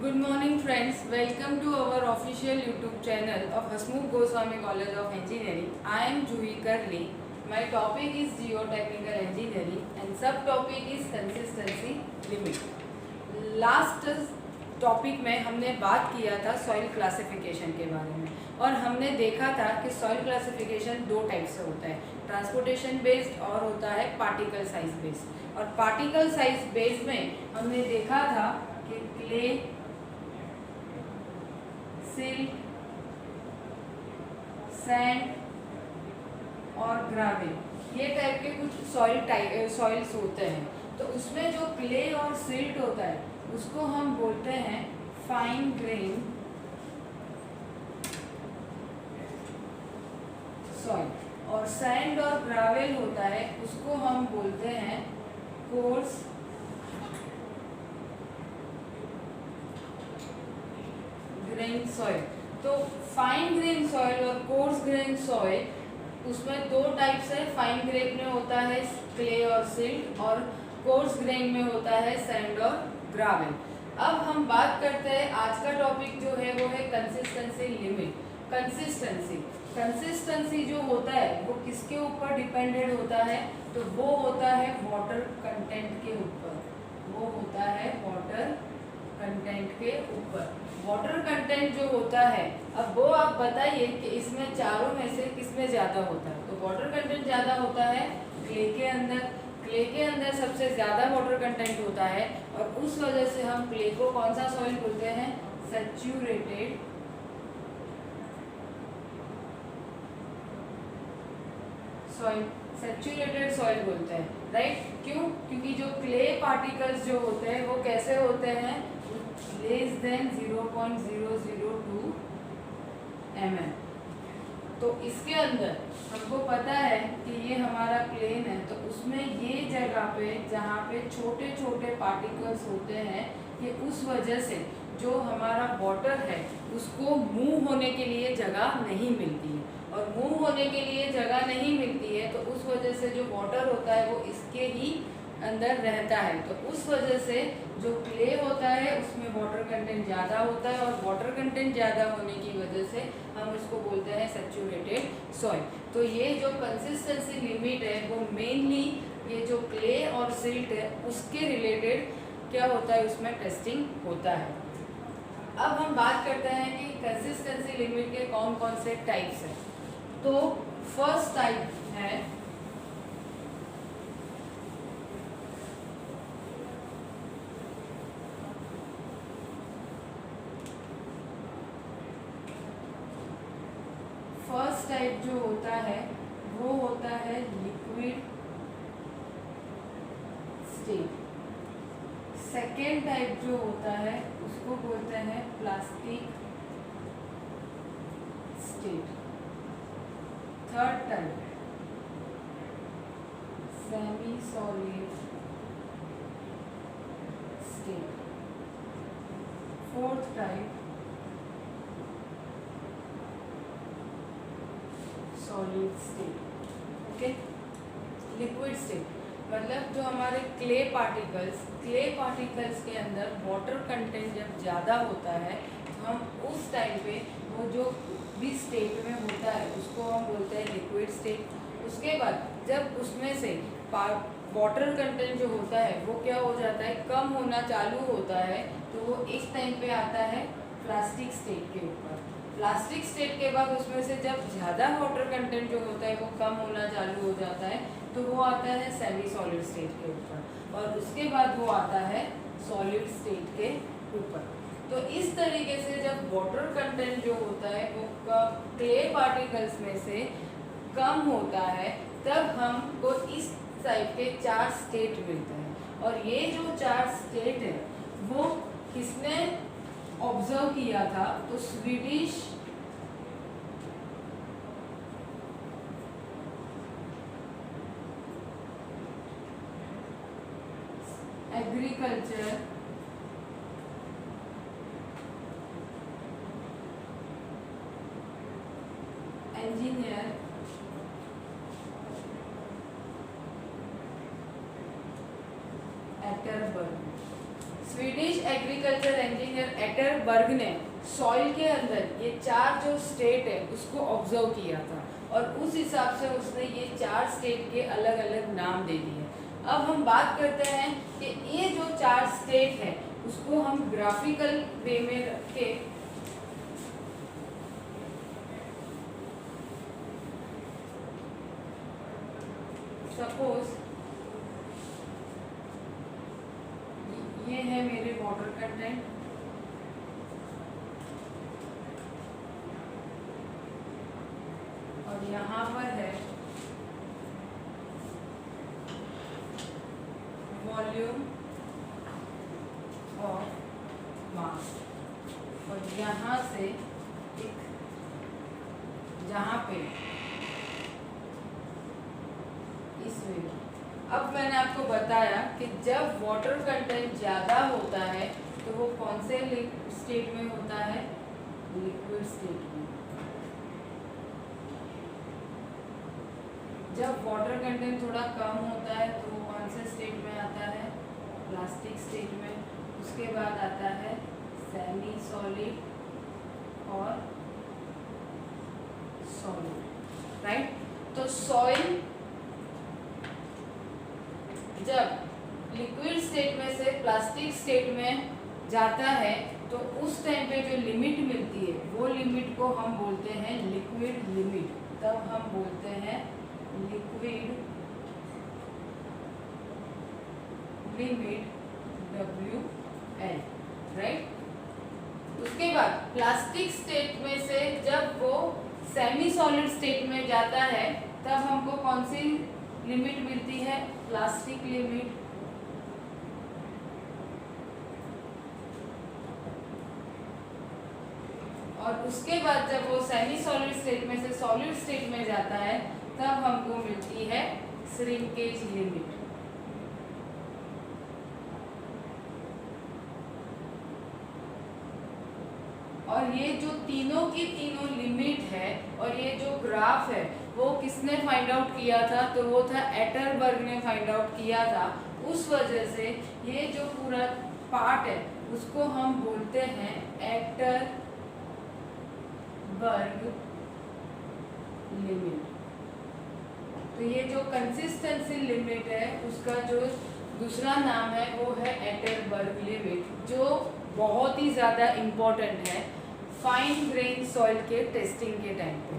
Good morning friends, welcome to our official YouTube channel of Hasmukh Goswami College of Engineering. I am Juhi Karli. My topic is Geotechnical Engineering and subtopic is Consistency Limit. Last topic में हमने बात किया था soil classification के बारे में और हमने देखा था कि सॉइल क्लासिफिकेशन दो टाइप से होता है, ट्रांसपोर्टेशन बेस्ड और होता है पार्टिकल साइज बेस्ड। और पार्टिकल साइज बेस्ड में हमने देखा था कि क्ले, सिल्ट, सैंड और ग्रावेल ये टाइप के कुछ सॉइल्स होते हैं। तो उसमें जो क्ले और सिल्ट होता है उसको हम बोलते हैं फाइन ग्रेन सॉइल, और सैंड और ग्रावेल होता है उसको हम बोलते हैं कोर्स ग्रेन सॉइल। तो फाइन ग्रेन सॉइल और कोर्स ग्रेन सॉइल उसमें दो टाइप्स है, फाइन ग्रेन में होता है क्ले और सिल्ट और कोर्स ग्रेन में होता है सैंड और ग्रावेल। अब हम बात करते हैं, आज का टॉपिक जो है वो है कंसिस्टेंसी लिमिट। कंसिस्टेंसी जो होता है वो किसके ऊपर डिपेंडेंट होता है? तो वो होता है वाटर कंटेंट के ऊपर, वो होता है वाटर कंटेंट के ऊपर। वाटर कंटेंट जो होता है, अब वो आप बताइए कि इसमें चारों में से किसमें ज़्यादा होता है? तो वाटर कंटेंट ज़्यादा होता है क्ले के अंदर। क्ले के अंदर सबसे ज़्यादा वाटर कंटेंट होता है और उस वजह से हम क्ले को कौन सा सॉइल बोलते हैं? सैचुरेटेड सॉइल, सैचुरेटेड सॉइल बोलते हैं, राइट? क्यों? क्योंकि जो क्ले पार्टिकल्स जो होते हैं वो कैसे होते हैं? Less than 0.002 mm। तो इसके अंदर हमको पता है कि ये हमारा प्लेन है, तो उसमें ये जगह पे जहाँ पे छोटे छोटे पार्टिकल्स होते हैं कि उस वजह से जो हमारा वाटर है उसको मूव होने के लिए जगह नहीं मिलती है, और मूव होने के लिए जगह नहीं मिलती है तो उस वजह से जो वाटर होता है वो इसके ही अंदर रहता है। तो उस वजह से जो क्ले होता है उसमें वाटर कंटेंट ज़्यादा होता है और वाटर कंटेंट ज़्यादा होने की वजह से हम इसको बोलते हैं सैचुरेटेड सॉइल। तो ये जो कंसिस्टेंसी लिमिट है वो मेनली ये जो क्ले और सिल्ट है उसके रिलेटेड क्या होता है, उसमें टेस्टिंग होता है। अब हम बात करते हैं कि कंसिस्टेंसी लिमिट के कौन कौन से टाइप्स हैं। तो फर्स्ट टाइप है फर्स्ट टाइप जो होता है वो होता है लिक्विड स्टेट। सेकेंड टाइप जो होता है उसको बोलते हैं plastic state. Third type semi solid state. Fourth type solid state. Okay, liquid state मतलब जो हमारे क्ले पार्टिकल्स के अंदर वाटर कंटेंट जब ज़्यादा होता है तो हम उस टाइम पे वो जो भी स्टेट में होता है उसको हम बोलते हैं लिक्विड स्टेट। उसके बाद जब उसमें से वाटर कंटेंट जो होता है वो क्या हो जाता है, कम होना चालू होता है, तो वो इस टाइम पे आता है प्लास्टिक स्टेट के ऊपर। प्लास्टिक स्टेट के बाद उसमें से जब ज़्यादा वाटर कंटेंट जो होता है वो कम होना चालू हो जाता है तो वो आता है सेमी सॉलिड स्टेट के ऊपर, और उसके बाद वो आता है सॉलिड स्टेट के ऊपर। तो इस तरीके से जब वाटर कंटेंट जो होता है वो क्ले पार्टिकल्स में से कम होता है तब हमको इस टाइप के 4 स्टेट मिलते हैं। और ये जो 4 स्टेट है वो किसने ऑब्जर्व किया था? तो Swedish agriculture engineer Atterberg. Swedish agriculture engineer Atterberg ने सॉइल के अंदर ये 4 जो स्टेट है उसको ऑब्जर्व किया था और उस हिसाब से उसने ये 4 स्टेट के अलग अलग नाम दे दिए। अब हम बात करते हैं कि ये जो 4 स्टेट है उसको हम ग्राफिकल वे में रख के सपोज ये है मेरे वाटर कंटेंट और यहाँ पर है वॉल्यूम ऑफ मास और यहाँ से एक जहाँ पे इस वे में। अब मैंने आपको बताया कि जब वाटर कंटेंट ज़्यादा होता है तो वो कौन से स्टेट में होता है, लिक्विड स्टेट में। जब वाटर कंटेंट थोड़ा कम होता है तो वो कौन से स्टेट में आता है, प्लास्टिक स्टेट में। उसके बाद आता है सेमी सॉलिड और सॉलिड, राइट। तो सॉइल जब लिक्विड स्टेट में से प्लास्टिक स्टेट में जाता है तो उस टाइम पे जो लिमिट मिलती है वो लिमिट को हम बोलते हैं लिक्विड लिमिट। तब हम बोलते हैं लिक्विड लिमिट WL, राइट। उसके बाद प्लास्टिक स्टेट में से जब वो सेमी सॉलिड स्टेट में जाता है तब हमको कौन सी लिमिट मिलती है, प्लास्टिक लिमिट। और उसके बाद जब वो सेमी सॉलिड स्टेट में से सॉलिड स्टेट में जाता है तब हमको मिलती है श्रिंकेज लिमिट। और ये जो तीनों की तीनों लिमिट है और ये जो ग्राफ है वो किसने फाइंड आउट किया था, तो वो था एटरबर्ग ने फाइंड आउट किया था। उस वजह से ये जो पूरा पार्ट है उसको हम बोलते हैं एटरबर्ग लिमिट। तो ये जो कंसिस्टेंसी लिमिट है उसका जो दूसरा नाम है वो है एटरबर्ग लिमिट, जो बहुत ही ज़्यादा इम्पोर्टेंट है फाइन ग्रेन सॉइल के टेस्टिंग के टाइम पे।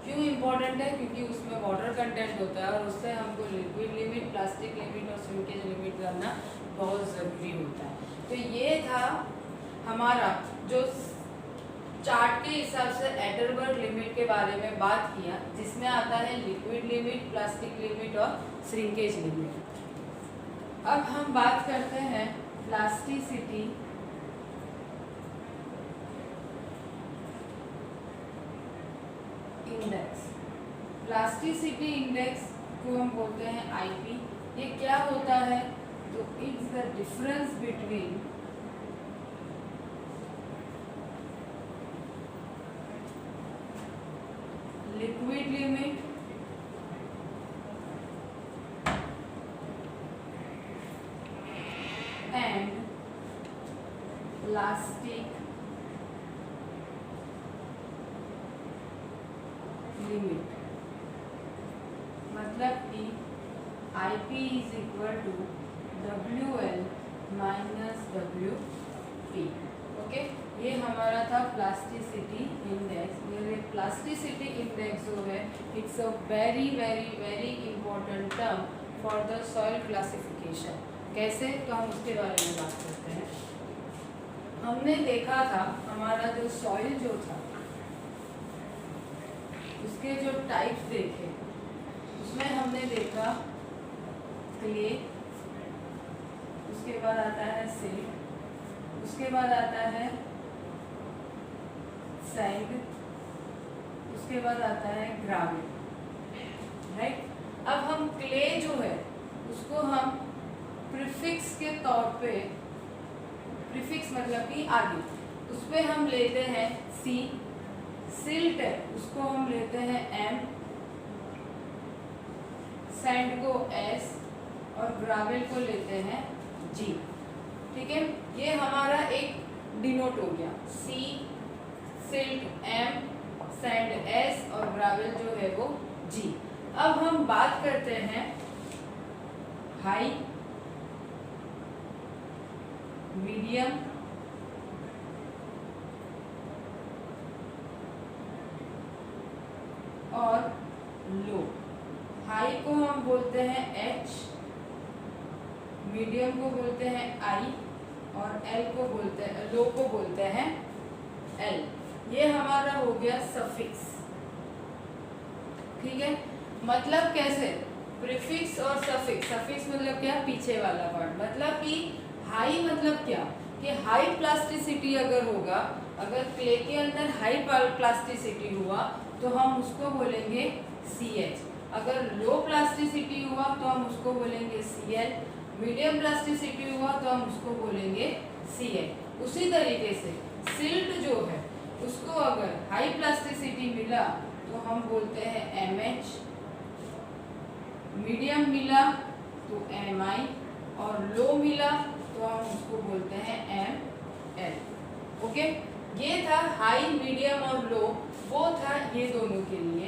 क्यों इम्पोर्टेंट है, क्योंकि उसमें वाटर कंटेंट होता है और उससे हमको लिक्विड लिमिट, प्लास्टिक लिमिट और श्रिंकेज लिमिट करना बहुत ज़रूरी होता है। तो ये था हमारा जो चार्ट के हिसाब से एटरबर्ग लिमिट के बारे में बात किया, जिसमें आता है लिक्विड लिमिट, प्लास्टिक लिमिट और श्रिंकेज लिमिट। अब हम बात करते हैं प्लास्टिसिटी इंडेक्स। प्लास्टिसिटी इंडेक्स को हम बोलते हैं IP। ये क्या होता है, तो it's the difference between liquid limit and plastic limit. मतलब कि IP is equal to WL minus WP। Okay, ये हमारा था प्लास्टिसिटी इंडेक्स। ये प्लास्टिसिटी इंडेक्स जो है it's a very very very important term for the soil classification. कैसे, तो हम उसके बारे में बात करते हैं। हमने देखा था हमारा जो सॉइल जो था उसके जो टाइप्स देखे, उसमें हमने देखा क्ले, उसके बाद आता है सिल्ट, उसके बाद आता है सैंड, उसके बाद आता है ग्राविट, राइट। अब हम क्ले जो है उसको हम प्रीफिक्स के तौर पे, प्रीफिक्स मतलब कि आगे, उस पर हम लेते हैं C। सिल्ट है उसको हम लेते हैं M, सैंड को S और ग्रावेल को लेते हैं G। ठीक है, ये हमारा एक डिनोट हो गया, सी सिल्ट एम, सैंड एस और ग्रेवल जो है वो जी। अब हम बात करते हैं हाई, मीडियम और लो। हाई को हम बोलते हैं H, मीडियम को बोलते हैं I और L को बोलते हैं, लो को बोलते हैं L। ये हमारा हो गया सफिक्स, ठीक है। मतलब कैसे, प्रीफिक्स और सफिक्स। सफिक्स मतलब क्या, पीछे वाला वर्ड। मतलब कि हाई मतलब क्या, कि हाई प्लास्टिसिटी अगर होगा, अगर क्ले के अंदर हाई प्लास्टिसिटी हुआ तो हम उसको बोलेंगे CH। अगर लो प्लास्टिसिटी हुआ तो हम उसको बोलेंगे Cl। मीडियम प्लास्टिसिटी हुआ तो हम उसको बोलेंगे Cl। उसी तरीके से सिल्ट जो है उसको अगर हाई प्लास्टिसिटी मिला तो हम बोलते हैं MH, मीडियम मिला तो Mi और लो मिला तो हम उसको बोलते हैं Ml। ओके, ये था हाई, मीडियम और लो, वो था ये दोनों के लिए,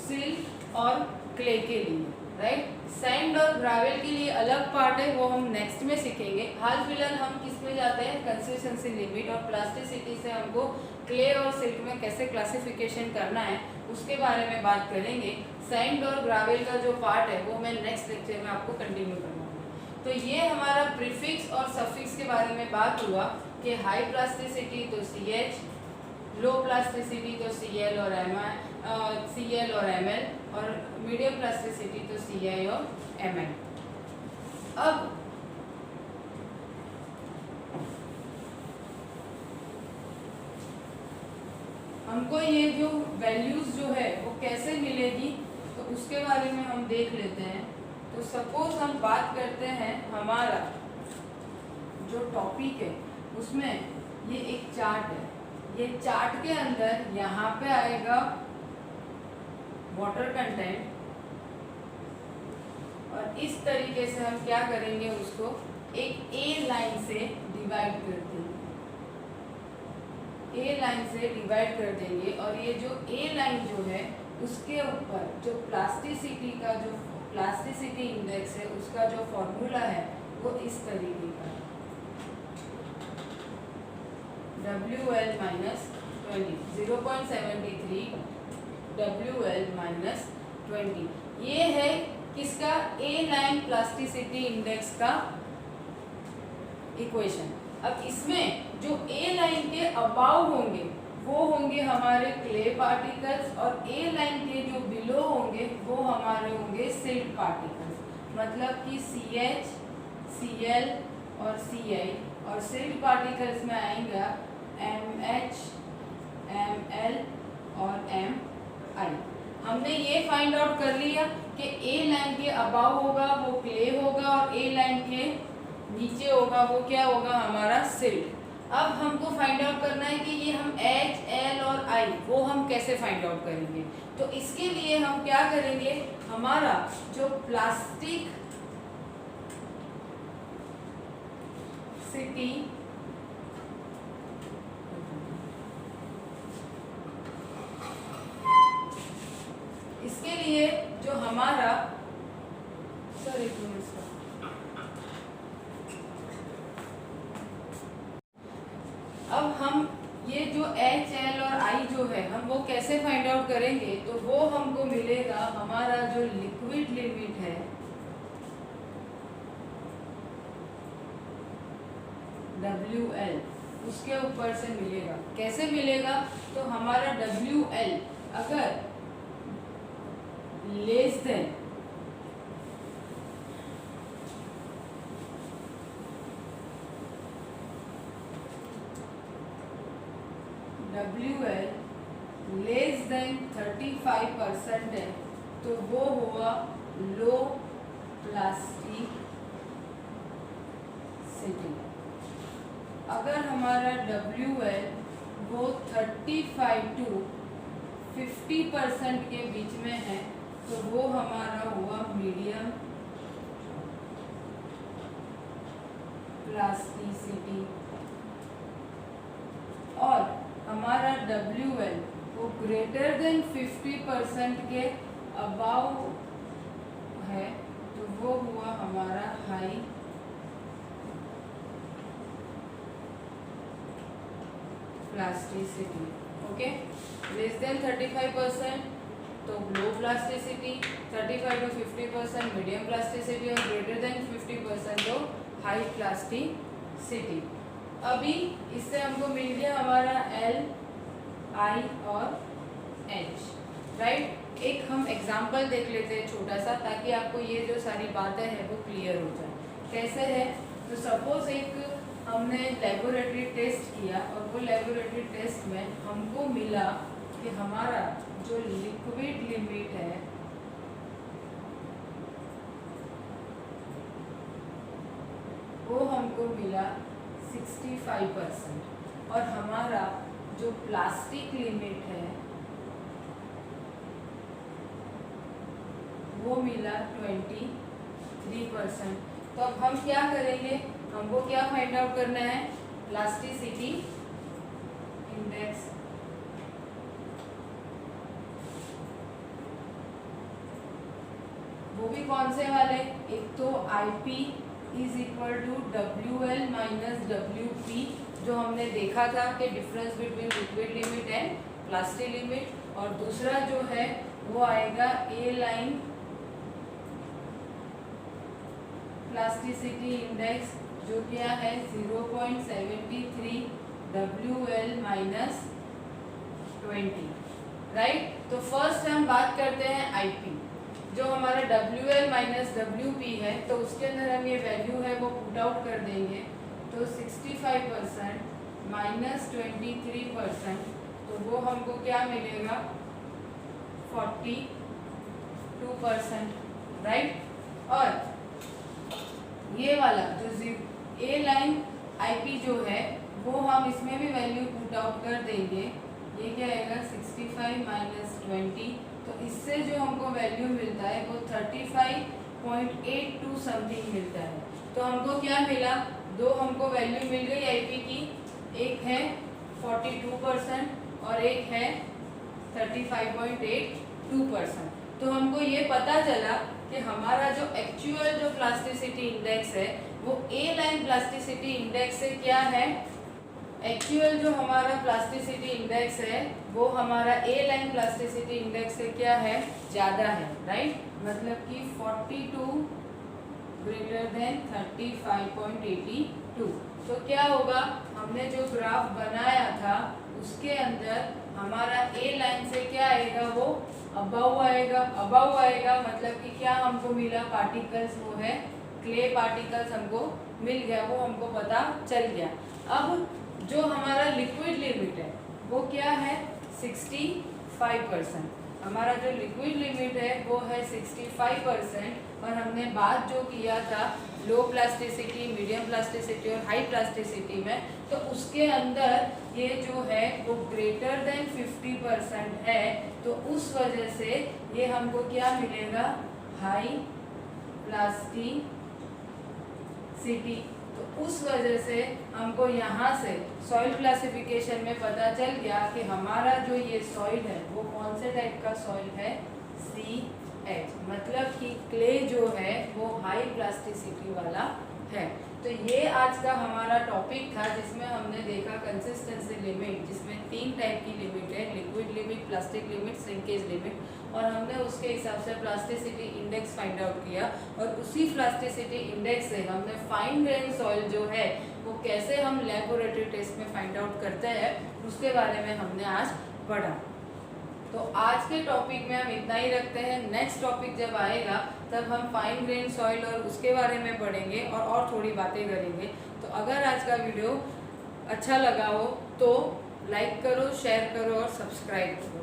सिल्ट और क्ले के लिए, राइट। सैंड और ग्रेवल के लिए अलग पार्ट है, वो हम नेक्स्ट में सीखेंगे। हाल फिलहाल हम किस में जाते हैं, कंसिस्टेंसी लिमिट और प्लास्टिसिटी से हमको क्ले और सिल्ट में कैसे क्लासिफिकेशन करना है उसके बारे में बात करेंगे। सैंड और ग्रेवल का जो पार्ट है वो मैं नेक्स्ट लेक्चर में आपको कंटिन्यू करवाऊंगा। तो ये हमारा प्रीफिक्स और सफिक्स के बारे में बात हुआ कि हाई प्लास्टिसिटी तो CH, लो प्लास्टिसिटी तो Cl और Ml और मीडियम प्लास्टिसिटी तो Ci और Mn। अब हमको ये जो वैल्यूज जो है वो कैसे मिलेगी तो उसके बारे में हम देख लेते हैं। तो सपोज हम बात करते हैं, हमारा जो टॉपिक है उसमें ये एक चार्ट है, ये चार्ट के अंदर यहाँ पे आएगा वाटर कंटेंट और इस तरीके से हम क्या करेंगे, उसको एक ए लाइन से डिवाइड कर देंगे, ए लाइन से डिवाइड कर देंगे। और ये जो ए लाइन जो है उसके ऊपर जो प्लास्टिसिटी का जो प्लास्टिसिटी इंडेक्स है उसका जो फॉर्मूला है वो इस तरीके का है, WL माइनस 20, 0.73 WL माइनस 20। ये है किसका, ए लाइन प्लास्टिसिटी इंडेक्स का इक्वेशन। अब इसमें जो ए लाइन के अबाव होंगे वो होंगे हमारे क्ले पार्टिकल्स और ए लाइन के जो बिलो होंगे वो हमारे होंगे सिल्ट पार्टिकल्स। मतलब कि CH, Cl और Ci और सिल्ट पार्टिकल्स में आएगा MH, Ml और Mi। हमने ये फाइंड आउट कर लिया कि ए लाइन के अबाव होगा वो क्ले होगा और ए लाइन के नीचे होगा वो क्या होगा, हमारा सिल्ट। अब हमको फाइंड आउट करना है कि ये हम H, L और I वो हम कैसे फाइंड आउट करेंगे। तो इसके लिए हम क्या करेंगे, हमारा जो प्लास्टिक सिटी इसके लिए जो हमारा अब हम ये जो H, L और I जो है हम वो कैसे फाइंड आउट करेंगे, तो वो हमको मिलेगा हमारा जो लिक्विड लिमिट है WL, उसके ऊपर से मिलेगा। कैसे मिलेगा, तो हमारा WL अगर less than WL less than 35% है तो वो हुआ लो प्लास्टिसिटी। अगर हमारा WL वो 35 to 50% के बीच में है तो वो हमारा हुआ मीडियम प्लास्टिसिटी, और हमारा WL वो ग्रेटर देन 50% के अबाव है, तो वो हुआ हमारा high plasticity. Okay, less than 35% तो लो प्लास्टिसिटी, 35 to 50% मीडियम प्लास्टिसिटी, और ग्रेटर देन 50% तो हाई प्लास्टिसिटी। अभी इससे हमको मिल गया हमारा L, I और H, राइट। एक हम एग्जाम्पल देख लेते हैं छोटा सा, ताकि आपको ये जो सारी बातें हैं वो क्लियर हो जाए। कैसे है, तो सपोज एक हमने लेबोरेटरी टेस्ट किया, और वो लेबोरेटरी टेस्ट में हमको मिला कि हमारा जो लिक्विड लिमिट है वो हमको मिला 65%, और हमारा जो प्लास्टिक लिमिट है वो मिला 23%। तो अब हम क्या करेंगे, हमको क्या फाइंड आउट करना है, प्लास्टिसिटी इंडेक्स। वो भी कौन से वाले, एक तो IP is equal to WL minus WP, जो हमने देखा था कि difference between liquid limit and plastic limit, और दूसरा जो है वो आएगा A लाइन प्लास्टिसिटी इंडेक्स, जो क्या है 0.73 WL माइनस 20, राइट। तो फर्स्ट हम बात करते हैं IP, जो हमारा WL माइनस WP है, तो उसके अंदर हम ये वैल्यू है वो पुट आउट कर देंगे, तो 65% माइनस 23%, तो वो हमको क्या मिलेगा 42%, राइट। और ये वाला जो A लाइन IP जो है वो हम इसमें भी वैल्यू पुट आउट कर देंगे, ये क्या आएगा 65 माइनस 20, तो इससे जो हमको वैल्यू मिलता है वो 35.82 समथिंग मिलता है। तो हमको क्या मिला, दो हमको वैल्यू मिल गई IP की, एक है 42% और एक है 35.82%। तो हमको ये पता चला कि हमारा जो एक्चुअल जो प्लास्टिसिटी इंडेक्स है वो A लाइन प्लास्टिसिटी इंडेक्स से क्या है, एक्चुअल जो हमारा प्लास्टिसिटी इंडेक्स है वो हमारा A लाइन प्लास्टिसिटी इंडेक्स से क्या है, ज़्यादा है, राइट। मतलब कि 42 ग्रेटर देन 35.82। तो क्या होगा, हमने जो ग्राफ बनाया था उसके अंदर हमारा A लाइन से क्या आएगा, वो अबव आएगा। अबव आएगा मतलब कि क्या हमको मिला, पार्टिकल्स वो है क्ले पार्टिकल्स हमको मिल गया, वो हमको पता चल गया। अब जो हमारा लिक्विड लिमिट है वो क्या है 65%। हमारा जो लिक्विड लिमिट है वो है 65%, और हमने बात जो किया था लो प्लास्टिसिटी, मीडियम प्लास्टिसिटी और हाई प्लास्टिसिटी में, तो उसके अंदर ये जो है वो ग्रेटर देन 50% है, तो उस वजह से ये हमको क्या मिलेगा, हाई प्लास्टिसिटी। तो उस वजह से हमको यहाँ से सॉइल क्लासिफिकेशन में पता चल गया कि हमारा जो ये सॉइल है वो कौन से टाइप का सॉइल है, CH, मतलब कि क्ले जो है वो हाई प्लास्टिसिटी वाला है। तो ये आज का हमारा टॉपिक था, जिसमें हमने देखा कंसिस्टेंसी लिमिट, जिसमें 3 टाइप की लिमिट है, liquid limit, plastic limit, shrinkage limit, और हमने उसके हिसाब से प्लास्टिसिटी इंडेक्स फाइंड आउट किया, और उसी प्लास्टिसिटी इंडेक्स से हमने फाइन ग्रेन सॉइल जो है वो कैसे हम लेबोरेटरी टेस्ट में फाइंड आउट करते हैं उसके बारे में हमने आज पढ़ा। तो आज के टॉपिक में हम इतना ही रखते हैं। नेक्स्ट टॉपिक जब आएगा तब हम फाइन ग्रेन सॉइल और उसके बारे में पढ़ेंगे और थोड़ी बातें करेंगे। तो अगर आज का वीडियो अच्छा लगा हो तो लाइक करो, शेयर करो और सब्सक्राइब करो।